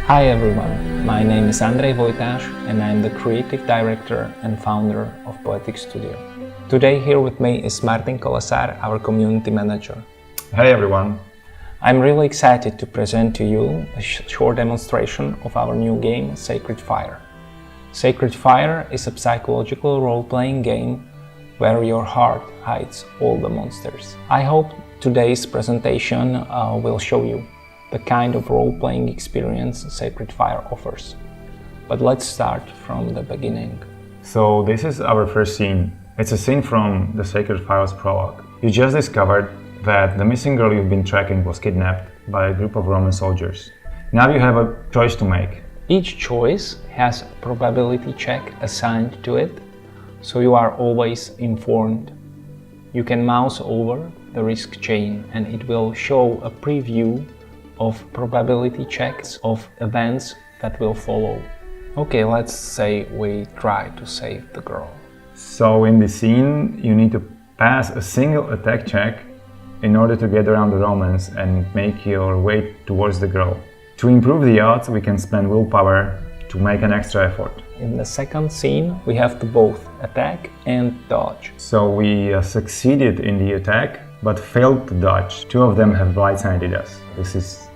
Hi everyone, my name is Andrej Vojtas and I am the creative director and founder of Poetic Studio. Today here with me is Martin Kolesar, our community manager. Hey everyone! I'm really excited to present to you a short demonstration of our new game, Sacred Fire. Sacred Fire is a psychological role-playing game where your heart hides all the monsters. I hope today's presentation will show you the kind of role-playing experience Sacred Fire offers. But let's start from the beginning. So this is our first scene. It's a scene from the Sacred Fire's prologue. You just discovered that the missing girl you've been tracking was kidnapped by a group of Roman soldiers. Now you have a choice to make. Each choice has a probability check assigned to it, so you are always informed. You can mouse over the risk chain and it will show a preview of probability checks of events that will follow. Okay, let's say we try to save the girl. So in this scene, you need to pass a single attack check in order to get around the Romans and make your way towards the girl. To improve the odds, we can spend willpower to make an extra effort. In the second scene, we have to both attack and dodge. So we succeeded in the attack, but failed to dodge. Two of them have blindsided us. This is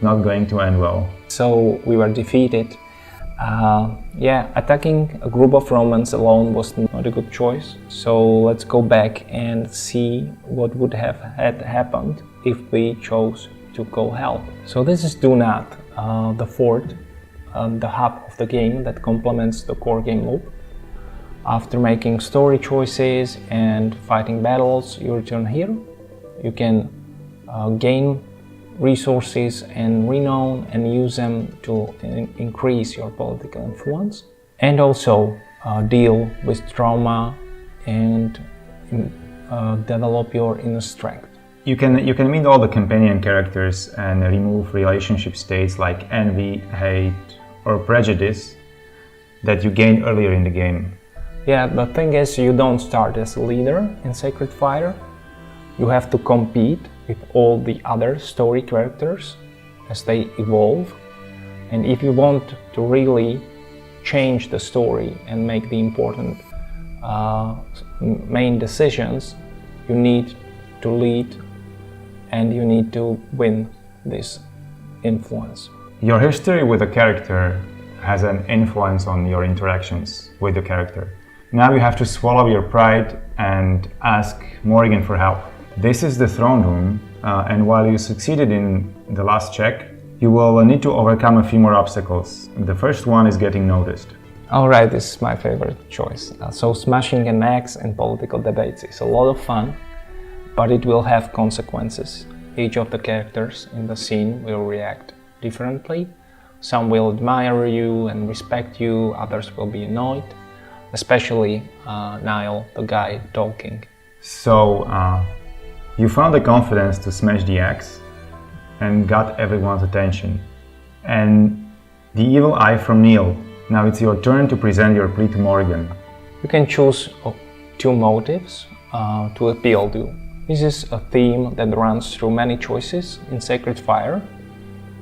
not going to end well. So we were defeated. Attacking a group of Romans alone was not a good choice. So let's go back and see what would have had happened if we chose to go help. So this is Do Not, the fort, the hub of the game that complements the core game loop. After making story choices and fighting battles, you return here. You can gain resources and renown and use them to increase your political influence, and also deal with trauma and develop your inner strength. You can meet all the companion characters and remove relationship states like envy, hate or prejudice that you gained earlier in the game. Yeah, the thing is, you don't start as a leader in Sacred Fire. You have to compete with all the other story characters as they evolve. And if you want to really change the story and make the important main decisions, you need to lead and you need to win this influence. Your history with a character has an influence on your interactions with the character. Now you have to swallow your pride and ask Morrigan for help. This is the throne room, and while you succeeded in the last check, you will need to overcome a few more obstacles. The first one is getting noticed. Alright, this is my favorite choice. So smashing an axe in political debates is a lot of fun, but it will have consequences. Each of the characters in the scene will react differently. Some will admire you and respect you, others will be annoyed, especially Niall, the guy talking. So, you found the confidence to smash the axe and got everyone's attention. And the evil eye from Neil. Now it's your turn to present your plea to Morrigan. You can choose two motives to appeal to. This is a theme that runs through many choices in Sacred Fire,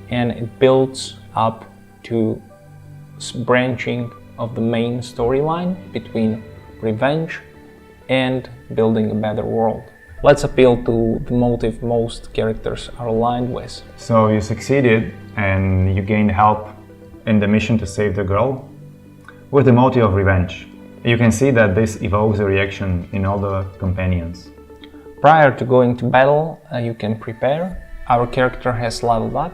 and it builds up to branching of the main storyline between revenge and building a better world. Let's appeal to the motive most characters are aligned with. So you succeeded and you gained help in the mission to save the girl with the motive of revenge. You can see that this evokes a reaction in all the companions. Prior to going to battle, you can prepare. Our character has leveled up,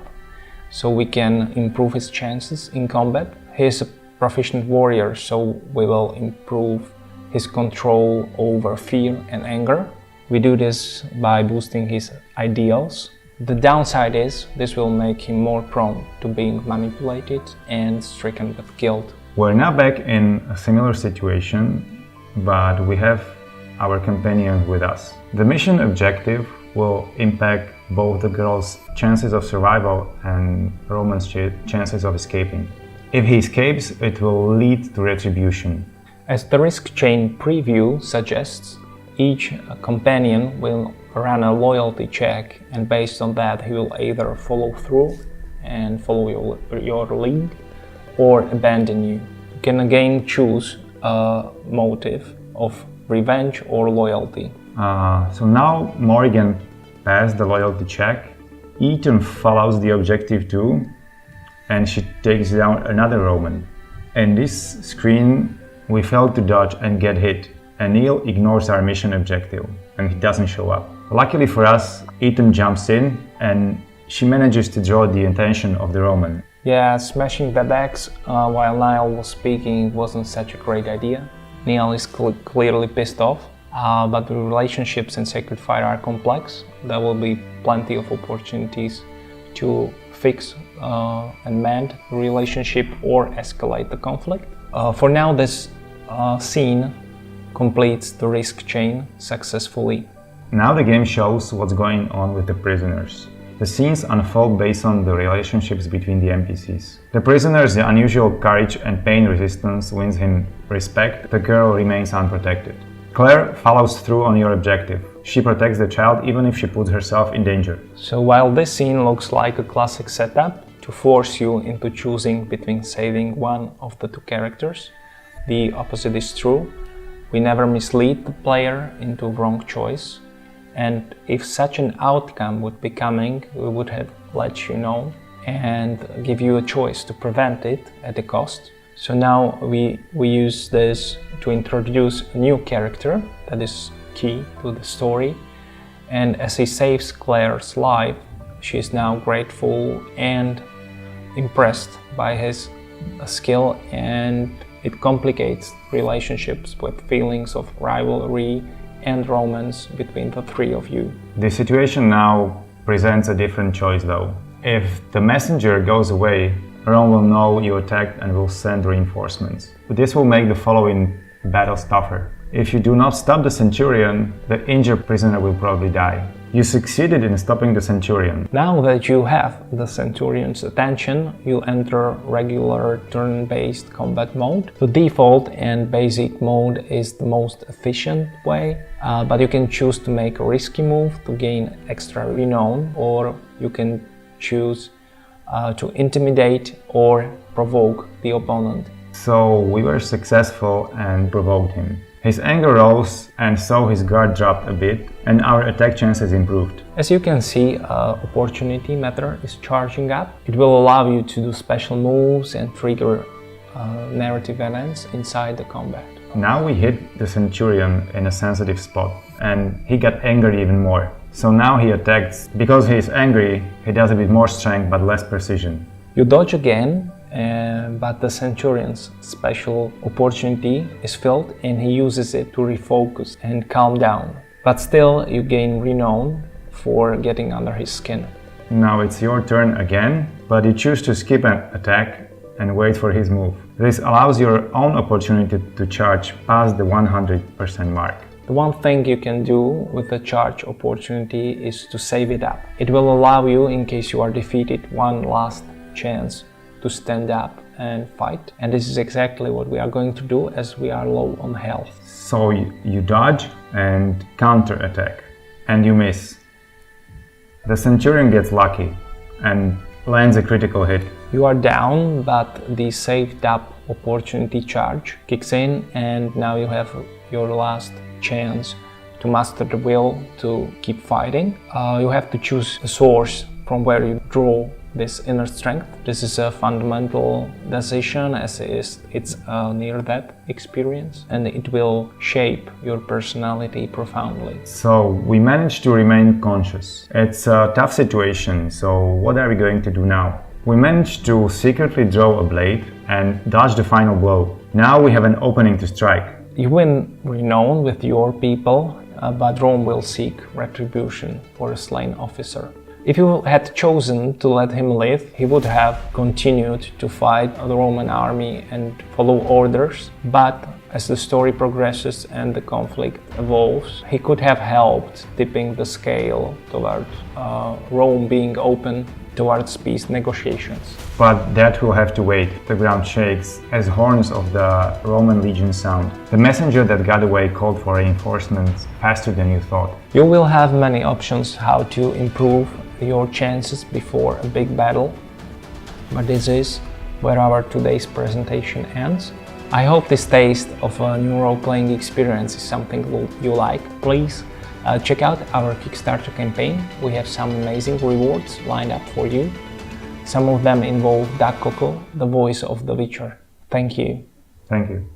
so we can improve his chances in combat. He is a proficient warrior, so we will improve his control over fear and anger. We do this by boosting his ideals. The downside is this will make him more prone to being manipulated and stricken with guilt. We're now back in a similar situation, but we have our companions with us. The mission objective will impact both the girl's chances of survival and Roman's chances of escaping. If he escapes, it will lead to retribution. As the risk chain preview suggests, each companion will run a loyalty check, and based on that he will either follow through and follow your lead or abandon you. You can again choose a motive of revenge or loyalty. So now Morrigan passed the loyalty check. Ethan follows the objective too, and she takes down another Roman. In this screen, we fail to dodge and get hit, and Neil ignores our mission objective, and he doesn't show up. Luckily for us, Ethan jumps in, and she manages to draw the attention of the Roman. Yeah, smashing that axe while Niall was speaking wasn't such a great idea. Neil is clearly pissed off, but the relationships in Sacred Fire are complex. There will be plenty of opportunities to fix and mend the relationship or escalate the conflict. For now, this scene completes the risk chain successfully. Now the game shows what's going on with the prisoners. The scenes unfold based on the relationships between the NPCs. The prisoner's unusual courage and pain resistance wins him respect. The girl remains unprotected. Claire follows through on your objective. She protects the child even if she puts herself in danger. So while this scene looks like a classic setup to force you into choosing between saving one of the two characters, the opposite is true. We never mislead the player into wrong choice. And if such an outcome would be coming, we would have let you know and give you a choice to prevent it at a cost. So now we use this to introduce a new character that is key to the story. And as he saves Claire's life, she is now grateful and impressed by his skill, and it complicates relationships with feelings of rivalry and romance between the three of you. The situation now presents a different choice though. If the messenger goes away, Rome will know you attacked and will send reinforcements. But this will make the following battles tougher. If you do not stop the Centurion, the injured prisoner will probably die. You succeeded in stopping the Centurion. Now that you have the Centurion's attention, you enter regular turn-based combat mode. The default and basic mode is the most efficient way, but you can choose to make a risky move to gain extra renown, or you can choose to intimidate or provoke the opponent. So we were successful and provoked him. His anger rose, and so his guard dropped a bit, and our attack chances improved. As you can see, opportunity meter is charging up. It will allow you to do special moves and trigger narrative events inside the combat. Now we hit the Centurion in a sensitive spot, and he got angry even more. So now he attacks. Because he is angry, he does a bit more strength but less precision. You dodge again, but the Centurion's special opportunity is filled, and he uses it to refocus and calm down. But still, you gain renown for getting under his skin. Now it's your turn again, but you choose to skip an attack and wait for his move. This allows your own opportunity to charge past the 100% mark. The one thing you can do with the charge opportunity is to save it up. It will allow you, in case you are defeated, one last chance to stand up and fight. And this is exactly what we are going to do, as we are low on health. So you dodge and counter attack, and you miss. The Centurion gets lucky and lands a critical hit. You are down, but the saved up opportunity charge kicks in, and now you have your last chance to master the will to keep fighting. You have to choose a source from where you draw this inner strength. This is a fundamental decision, as it's a near-death experience, and it will shape your personality profoundly. So we managed to remain conscious. It's a tough situation, so what are we going to do now? We managed to secretly draw a blade and dodge the final blow. Now we have an opening to strike. You win renown with your people, but Rome will seek retribution for a slain officer. If you had chosen to let him live, he would have continued to fight the Roman army and follow orders, but as the story progresses and the conflict evolves, he could have helped tipping the scale toward Rome being open towards peace negotiations. But that will have to wait. The ground shakes as horns of the Roman legion sound. The messenger that got away called for reinforcements faster than you thought. You will have many options how to improve your chances before a big battle. But this is where our today's presentation ends. I hope this taste of a new role-playing experience is something you like. Please check out our Kickstarter campaign. We have some amazing rewards lined up for you. Some of them involve Doug Cockle, the voice of The Witcher. Thank you. Thank you.